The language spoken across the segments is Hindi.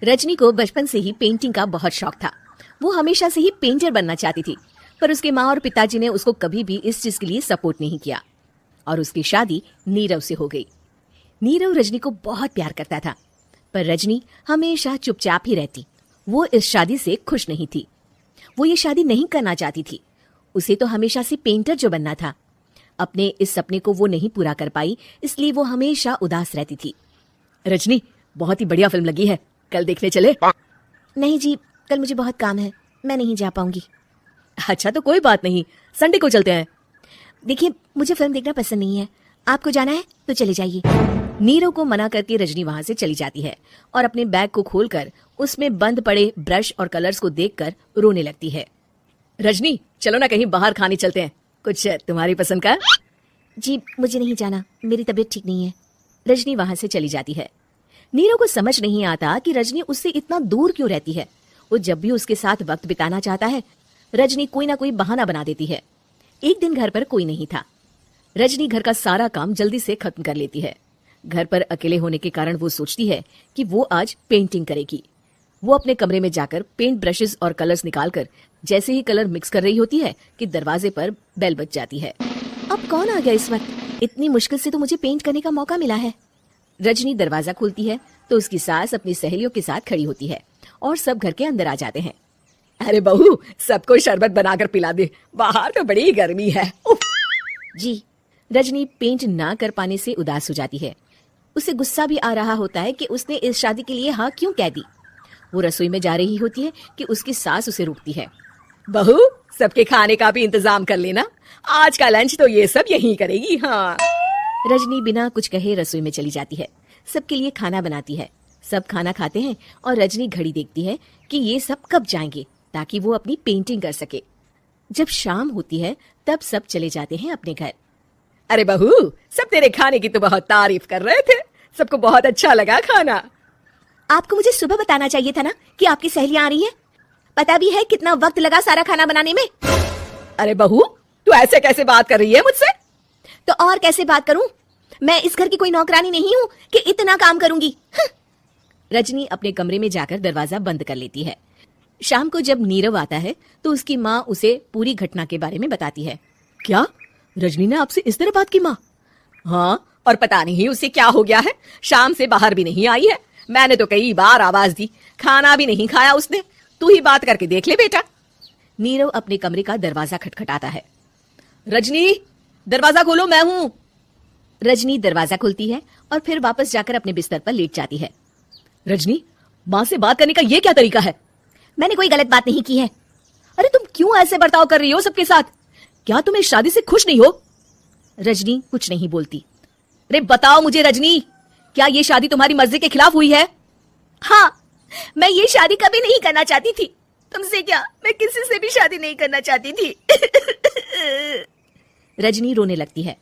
रजनी को बचपन से ही पेंटिंग का बहुत शौक था। वो हमेशा से ही पेंटर बनना चाहती थी, पर उसके माँ और पिताजी ने उसको कभी भी इस चीज के लिए सपोर्ट नहीं किया और उसकी शादी नीरव से हो गई। नीरव रजनी को बहुत प्यार करता था, पर रजनी हमेशा चुपचाप ही रहती। वो इस शादी से खुश नहीं थी। वो ये शादी नहीं करना चाहती थी। उसे तो हमेशा से पेंटर जो बनना था। अपने इस सपने को वो नहीं पूरा कर पाई, इसलिए वो हमेशा उदास रहती थी। रजनी, बहुत ही बढ़िया फिल्म लगी है, कल देखने चले? नहीं जी, कल मुझे बहुत काम है, मैं नहीं जा पाऊंगी। अच्छा तो कोई बात नहीं, संडे को चलते हैं। देखिए, मुझे फिल्म देखना पसंद नहीं है, आपको जाना है तो चले जाइए। नीरव को मना करके रजनी वहां से चली जाती है और अपने बैग को खोलकर उसमें बंद पड़े ब्रश और कलर्स को देखकर रोने लगती है। रजनी, चलो ना कहीं बाहर खाने चलते हैं, कुछ तुम्हारी पसंद का। जी, मुझे नहीं जाना, मेरी तबीयत ठीक नहीं है। रजनी वहां से चली जाती है। नीरव को समझ नहीं आता कि रजनी उससे इतना दूर क्यों रहती है। वो जब भी उसके साथ वक्त बिताना चाहता है, रजनी कोई ना कोई बहाना बना देती है। एक दिन घर पर कोई नहीं था। रजनी घर का सारा काम जल्दी से खत्म कर लेती है। घर पर अकेले होने के कारण वो सोचती है कि वो आज पेंटिंग करेगी। वो अपने कमरे में जाकर पेंट ब्रशेस और कलर्स निकालकर जैसे ही कलर मिक्स कर रही होती है कि दरवाजे पर बेल बज जाती है। अब कौन आ गया इस वक्त? इतनी मुश्किल से तो मुझे पेंट करने का मौका मिला है। रजनी दरवाजा खोलती है तो उसकी सास अपनी सहेलियों के साथ खड़ी होती है और सब घर के अंदर आ जाते हैं। अरे बहू, सबको शरबत बनाकर पिला दे, बाहर तो बड़ी गर्मी है। जी। रजनी पेंट ना कर पाने से उदास हो जाती है। उसे गुस्सा भी आ रहा होता है कि उसने इस शादी के लिए हाँ क्यों कह दी। वो रसोई में जा रही होती है कि उसकी सास उसे रोकती है। बहू, सबके खाने का भी इंतजाम कर लेना, आज का लंच तो ये सब यहीं करेगी। हाँ। रजनी बिना कुछ कहे रसोई में चली जाती है। सबके लिए खाना बनाती है। सब खाना खाते हैं और रजनी घड़ी देखती है कि ये सब कब जाएंगे ताकि वो अपनी पेंटिंग कर सके। जब शाम होती है तब सब चले जाते हैं अपने घर। अरे बहू, सब तेरे खाने की तो बहुत तारीफ कर रहे थे, सबको बहुत अच्छा लगा खाना। आपको मुझे सुबह बताना चाहिए था ना कि आपकी सहेलियां आ रही हैं। पता भी है कितना वक्त लगा सारा खाना बनाने में। अरे बहू, तू ऐसे कैसे बात कर रही है मुझसे? तो और कैसे बात करूं? मैं इस घर की कोई नौकरानी नहीं हूं कि इतना काम करूंगी। रजनी अपने कमरे में जाकर दरवाजा बंद कर लेती है। शाम को जब नीरव आता है तो उसकी माँ उसे पूरी घटना के बारे में बताती है। क्या रजनी ने आपसे इस तरह बात की माँ? हाँ, और पता नहीं उसे क्या हो गया है, शाम से बाहर भी नहीं आई है। मैंने तो कई बार आवाज दी, खाना भी नहीं खाया उसने। तू ही बात करके देख ले बेटा। नीरव अपने कमरे का दरवाजा खटखटाता है। रजनी, दरवाजा खोलो, मैं हूं। रजनी दरवाजा खोलती है और फिर वापस जाकर अपने बिस्तर पर लेट जाती है। रजनी, माँ से बात करने का ये क्या तरीका है? मैंने कोई गलत बात नहीं की है। अरे तुम क्यों ऐसे बर्ताव कर रही हो सबके साथ? क्या तुम इस शादी से खुश नहीं हो? रजनी कुछ नहीं बोलती। अरे बताओ मुझे रजनी, क्या ये शादी तुम्हारी मर्जी के खिलाफ हुई है? हाँ, मैं ये शादी कभी नहीं करना चाहती थी। तुमसे क्या, मैं किसी से भी शादी नहीं करना चाहती थी। रजनी रोने लगती है।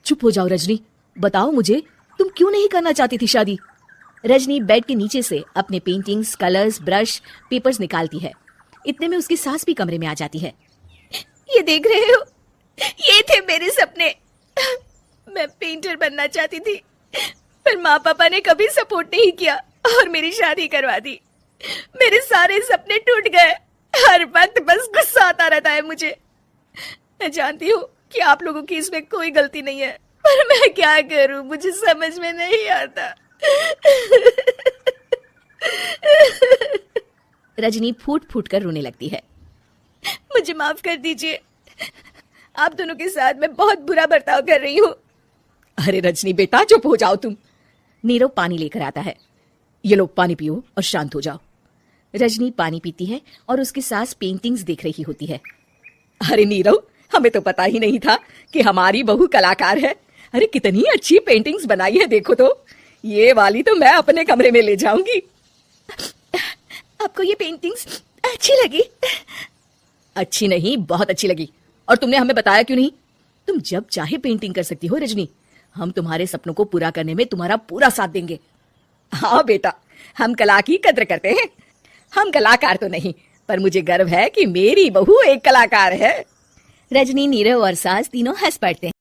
चुप हो जाओ रजनी, बताओ मुझे, तुम क्यों नहीं करना चाहती थी शादी? रजनी बेड के नीचे से अपने पेंटिंग्स, कलर्स, ब्रश, पेपर्स निकालती है। इतने में उसकी सास भी कमरे में आ जाती है। ये देख रहे हो, ये थे मेरे सपने। मैं पेंटर बनना चाहती थी, पर माँ पापा ने कभी सपोर्ट नहीं किया और मेरी शादी करवा दी। मेरे सारे सपने टूट गए। हर वक्त बस गुस्सा आता रहता है मुझे। मैं जानती हूँ कि आप लोगों की इसमें कोई गलती नहीं है, पर मैं क्या करूँ, मुझे समझ में नहीं आता। रजनी फूट फूट कर रोने लगती है। मुझे माफ कर दीजिए, आप दोनों के साथ मैं बहुत बुरा बर्ताव कर रही हूँ। अरे रजनी बेटा, चुप हो जाओ तुम। नीरव पानी लेकर आता है। ये लो पानी पियो और शांत हो जाओ। रजनी पानी पीती है और उसकी सास पेंटिंग्स देख रही होती है। अरे नीरव, हमें तो पता ही नहीं था कि हमारी बहू कलाकार है। अरे कितनी अच्छी पेंटिंग्स बनाई है, देखो तो। ये वाली तो मैं अपने कमरे में ले जाऊंगी। आपको ये पेंटिंग्स अच्छी लगी? अच्छी नहीं, बहुत अच्छी लगी। और तुमने हमें बताया क्यों नहीं? तुम जब चाहे पेंटिंग कर सकती हो रजनी। हम तुम्हारे सपनों को पूरा करने में तुम्हारा पूरा साथ देंगे। हाँ बेटा, हम कला की कद्र करते हैं। हम कलाकार तो नहीं, पर मुझे गर्व है कि मेरी बहू एक कलाकार है। रजनी, नीरव और सास तीनों हंस पड़ते हैं।